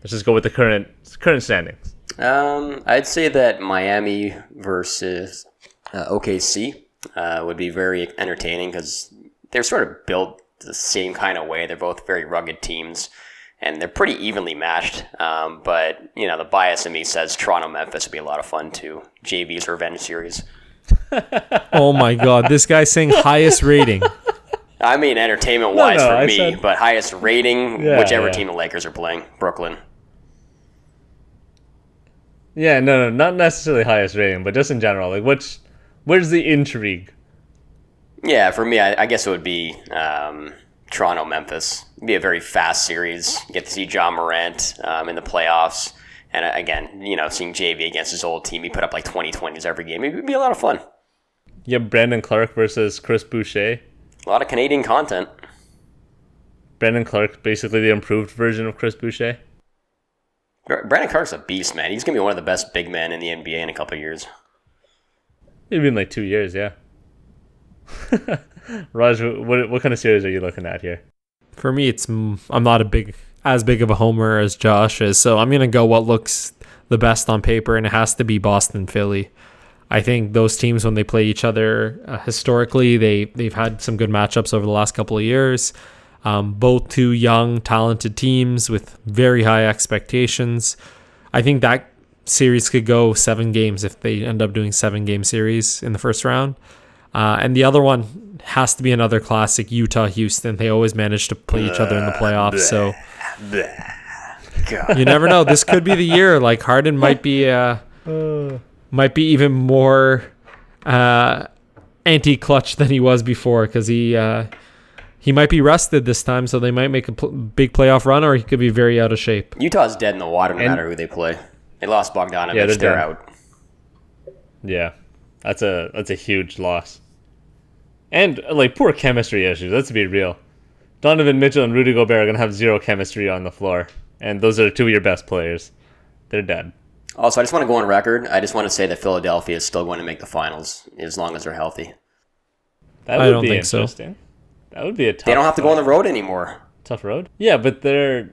Let's just go with the current standings. I'd say that Miami versus OKC would be very entertaining because they're sort of built the same kind of way. They're both very rugged teams, and they're pretty evenly matched. But, the bias in me says Toronto-Memphis would be a lot of fun too. JV's revenge series. Oh my God, this guy's saying highest rating. I mean, entertainment-wise for me, but highest rating, whichever team the Lakers are playing. Brooklyn. Yeah, no, not necessarily highest rating, but just in general. Like, where's the intrigue? Yeah, for me, I guess it would be Toronto-Memphis. It'd be a very fast series. You get to see John Morant in the playoffs. And again, seeing JV against his old team, he put up like 20-20s every game. It would be a lot of fun. You have Brandon Clark versus Chris Boucher. A lot of Canadian content. Brandon Clark, basically the improved version of Chris Boucher. Brandon Clark's a beast, man. He's going to be one of the best big men in the NBA in a couple of years. It'd been like 2 years, yeah. Raj, what kind of series are you looking at here? For me, I'm not as big of a homer as Josh is, so I'm going to go what looks the best on paper, and it has to be Boston-Philly. I think those teams, when they play each other, historically, they've had some good matchups over the last couple of years. Both two young, talented teams with very high expectations. I think that series could go 7 games if they end up doing 7-game series in the first round. And the other one has to be another classic, Utah-Houston. They always manage to play each other in the playoffs. So you never know. This could be the year. Like Harden might be even more anti-clutch than he was before because he might be rested this time, so they might make a big playoff run, or he could be very out of shape. Utah's dead in the water no matter who they play. They lost Bogdanovich. Yeah, they're out. Yeah, that's a huge loss. And, like, poor chemistry issues, let's be real. Donovan Mitchell and Rudy Gobert are going to have zero chemistry on the floor, and those are two of your best players. They're dead. Also, I just want to go on record. I just want to say that Philadelphia is still going to make the finals as long as they're healthy. That would be interesting. So. That would be a tough. They don't have to go on the road anymore. Tough road? Yeah, but they're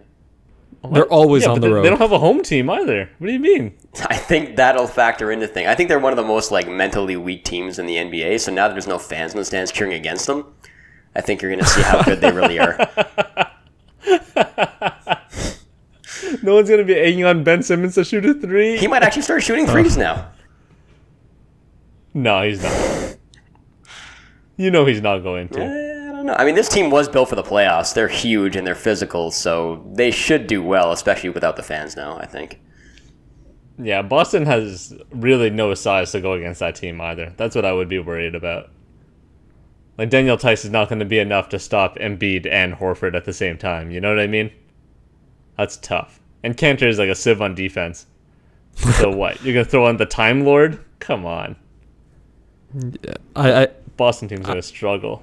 always on the road. They don't have a home team either. What do you mean? I think that'll factor into things. I think they're one of the most mentally weak teams in the NBA. So now that there's no fans in the stands cheering against them, I think you're going to see how good they really are. No one's going to be egging on Ben Simmons to shoot a 3. He might actually start shooting threes now. No, he's not. He's not going to. I don't know. I mean, this team was built for the playoffs. They're huge and they're physical, so they should do well, especially without the fans now, I think. Yeah, Boston has really no size to go against that team either. That's what I would be worried about. Like, Daniel Tice is not going to be enough to stop Embiid and Horford at the same time. You know what I mean? That's tough. And Cantor is like a sieve on defense. So what? You're going to throw on the Time Lord Come on. I Boston team's going to struggle.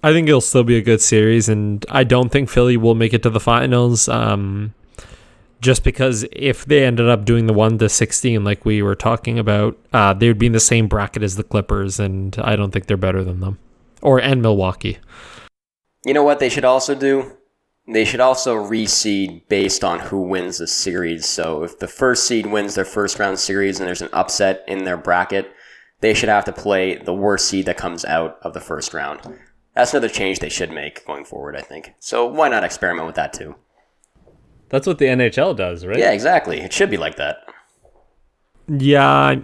I think it'll still be a good series, and I don't think Philly will make it to the finals. Just because if they ended up doing the 1-16 like we were talking about, they would be in the same bracket as the Clippers, and I don't think they're better than them, and Milwaukee. You know what they should also do? They should also reseed based on who wins the series. So if the first seed wins their first round series and there's an upset in their bracket, they should have to play the worst seed that comes out of the first round. That's another change they should make going forward, I think. So why not experiment with that too? That's what the NHL does, right? Yeah, exactly. It should be like that. Yeah,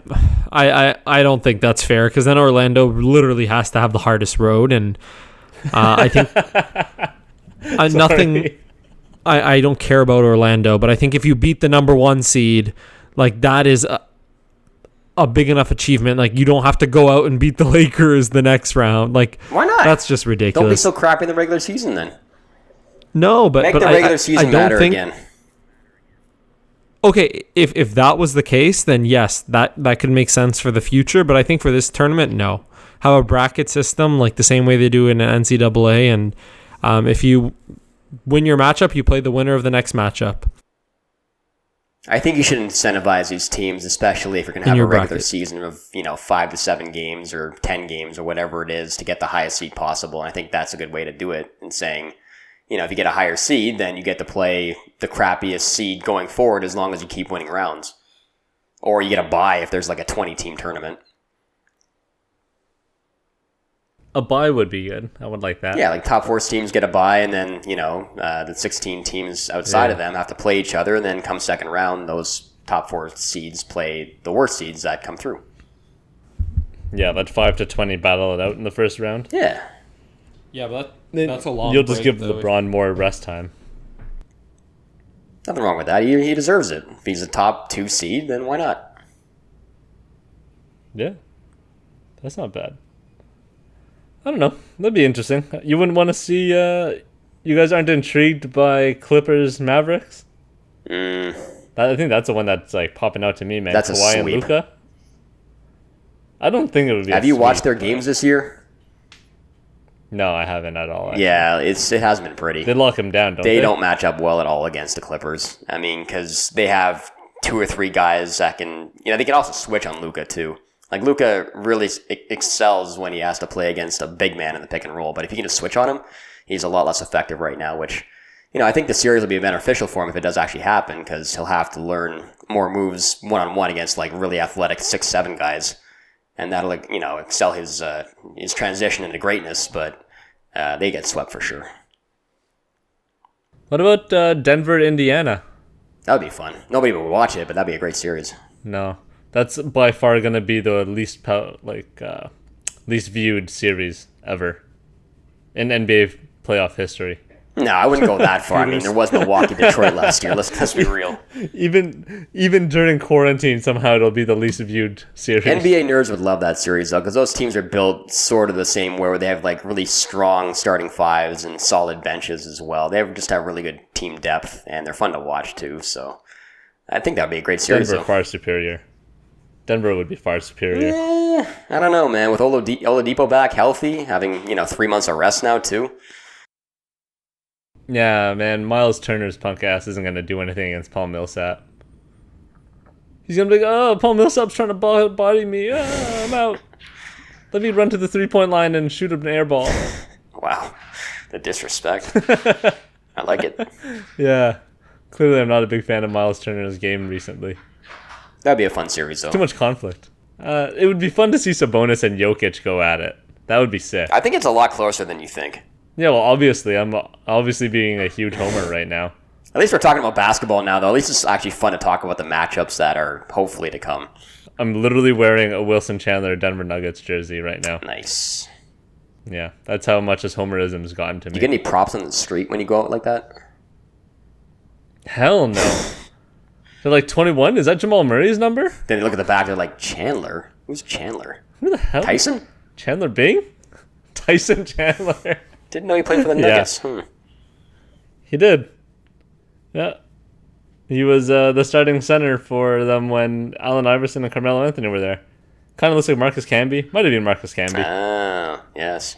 I don't think that's fair, because then Orlando literally has to have the hardest road, and I think nothing. I don't care about Orlando, but I think if you beat the number 1 seed, like that is a big enough achievement. Like you don't have to go out and beat the Lakers the next round. Like why not? That's just ridiculous. Don't be so crappy in the regular season then. No, but Make the regular season matter again. Okay, if that was the case, then yes, that could make sense for the future. But I think for this tournament, no. Have a bracket system like the same way they do in NCAA, and if you win your matchup, you play the winner of the next matchup. I think you should incentivize these teams, especially if you're going to have a regular season of 5 to 7 games or 10 games or whatever it is to get the highest seed possible. And I think that's a good way to do it. And saying, if you get a higher seed, then you get to play the crappiest seed going forward as long as you keep winning rounds. Or you get a bye if there's like a 20-team tournament. A bye would be good. I would like that. Yeah, like top 4 teams get a bye, and then, the 16 teams outside of them have to play each other, and then come second round, those top 4 seeds play the worst seeds that come through. Yeah, let 5 to 20 battle it out in the first round. Yeah. Yeah, but that's a long You'll just break, give LeBron more rest time. Nothing wrong with that. He deserves it. If he's a top 2 seed, then why not? Yeah. That's not bad. I don't know. That'd be interesting. You wouldn't want to see... you guys aren't intrigued by Clippers Mavericks? I think that's the one that's like popping out to me, man. That's Kawhi a and sweep. Luka. I don't think it would be. Have you watched their games this year? No, I haven't at all. Actually. Yeah, it hasn't been pretty. They lock him down, don't they? They don't match up well at all against the Clippers. I mean, because they have 2 or 3 guys that can... they can also switch on Luka, too. Like, Luka really excels when he has to play against a big man in the pick and roll. But if you can just switch on him, he's a lot less effective right now, which, I think the series will be beneficial for him if it does actually happen, because he'll have to learn more moves one-on-one against, like, really athletic 6'7" guys. And that'll, excel his transition into greatness, but they get swept for sure. What about Denver, Indiana? That would be fun. Nobody would watch it, but that'd be a great series. No. That's by far going to be the least viewed series ever in NBA playoff history. No, I wouldn't go that far. I mean, there was Milwaukee, Detroit last year. Let's be real. Even during quarantine, somehow it'll be the least viewed series. NBA nerds would love that series, though, because those teams are built sort of the same way, where they have like really strong starting fives and solid benches as well. They just have really good team depth, and they're fun to watch too. So I think that would be a great series. Denver far superior. Denver would be far superior. I don't know, man. With Oladipo back healthy, having 3 months of rest now too. Yeah, man. Miles Turner's punk ass isn't going to do anything against Paul Millsap. He's going to be like, oh, Paul Millsap's trying to body me. I'm out. Let me run to the 3-point line and shoot an air ball. Wow. The disrespect. I like it. Yeah. Clearly, I'm not a big fan of Miles Turner's game recently. That'd be a fun series, though. Too much conflict. It would be fun to see Sabonis and Jokic go at it. That would be sick. I think it's a lot closer than you think. Yeah, well, obviously. I'm obviously being a huge homer right now. At least we're talking about basketball now, though. At least it's actually fun to talk about the matchups that are hopefully to come. I'm literally wearing a Wilson Chandler Denver Nuggets jersey right now. Nice. Yeah, that's how much this homerism has gotten to me. Do you get any props on the street when you go out like that? Hell no. They're like 21? Is that Jamal Murray's number? Then they look at the back, they're like, Chandler? Who's Chandler? Who the hell? Tyson? Chandler Bing? Tyson Chandler. Didn't know he played for the Nuggets. Yeah. He did. Yeah. He was the starting center for them when Allen Iverson and Carmelo Anthony were there. Kind of looks like Marcus Camby. Might have been Marcus Camby. Ah, yes.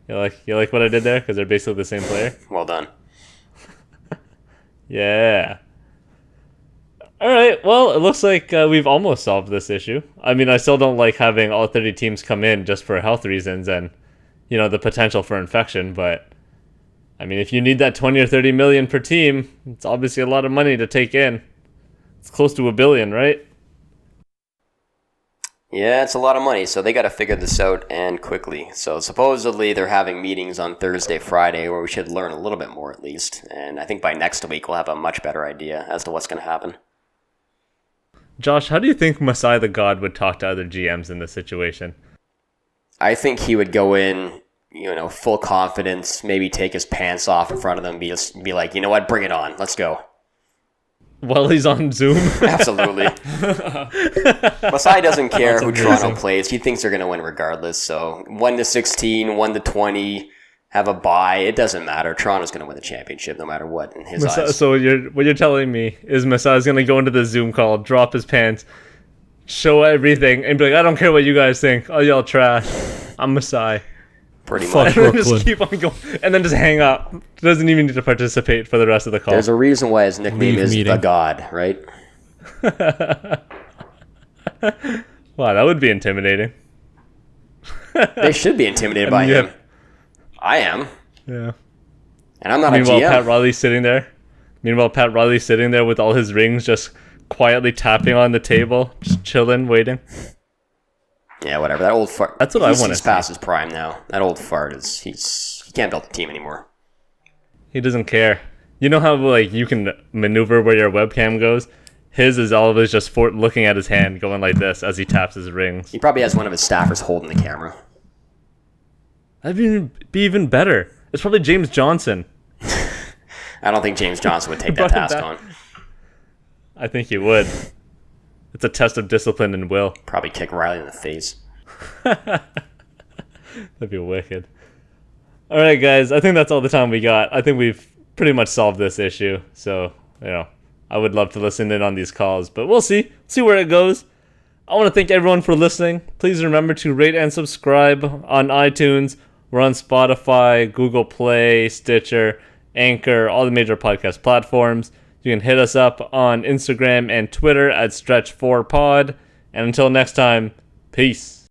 You like what I did there? Because they're basically the same player. Well done. Yeah. All right. Well, it looks like we've almost solved this issue. I mean, I still don't like having all 30 teams come in just for health reasons and, the potential for infection. But, I mean, if you need that 20 or 30 million per team, it's obviously a lot of money to take in. It's close to $1 billion, right? Yeah, it's a lot of money, so they got to figure this out and quickly. So supposedly they're having meetings on Thursday, Friday, where we should learn a little bit more at least. And I think by next week we'll have a much better idea as to what's going to happen. Josh, how do you think Masai the God would talk to other GMs in this situation? I think he would go in, full confidence, maybe take his pants off in front of them, be like, you know what, bring it on, let's go. While he's on Zoom? Absolutely. Masai doesn't care That's who amazing. Toronto plays. He thinks they're going to win regardless. So 1-16, 1-20, have a bye. It doesn't matter. Toronto's going to win the championship no matter what in his eyes. So what you're telling me is Masai's going to go into the Zoom call, drop his pants, show everything, and be like, I don't care what you guys think. I'll yell trash. I'm Masai. Pretty Fuck much. And then just Brooklyn. keep on going. And then just hang up. Doesn't even need to participate for the rest of the call. There's a reason why his nickname Leave is meeting. The God, right? Wow, that would be intimidating. They should be intimidated by you him. have- I am. Yeah. And I'm not Meanwhile, a GM. Pat Riley's sitting there with all his rings, just quietly tapping on the table, just chilling, waiting. Yeah, whatever. That old fart. That's what I wanna He's past his prime now. That old fart is he can't build a team anymore. He doesn't care. You know how you can maneuver where your webcam goes? His is always just looking at his hand, going like this as he taps his rings. He probably has one of his staffers holding the camera. That'd be even better. It's probably James Johnson. I don't think James Johnson would take that Brought him task back. on. I think he would. It's a test of discipline and will. Probably kick Riley in the face. That'd be wicked. All right, guys. I think that's all the time we got. I think we've pretty much solved this issue. So, I would love to listen in on these calls, but we'll see. See where it goes. I want to thank everyone for listening. Please remember to rate and subscribe on iTunes. We're on Spotify, Google Play, Stitcher, Anchor, all the major podcast platforms. You can hit us up on Instagram and Twitter at Stretch4Pod. And until next time, peace.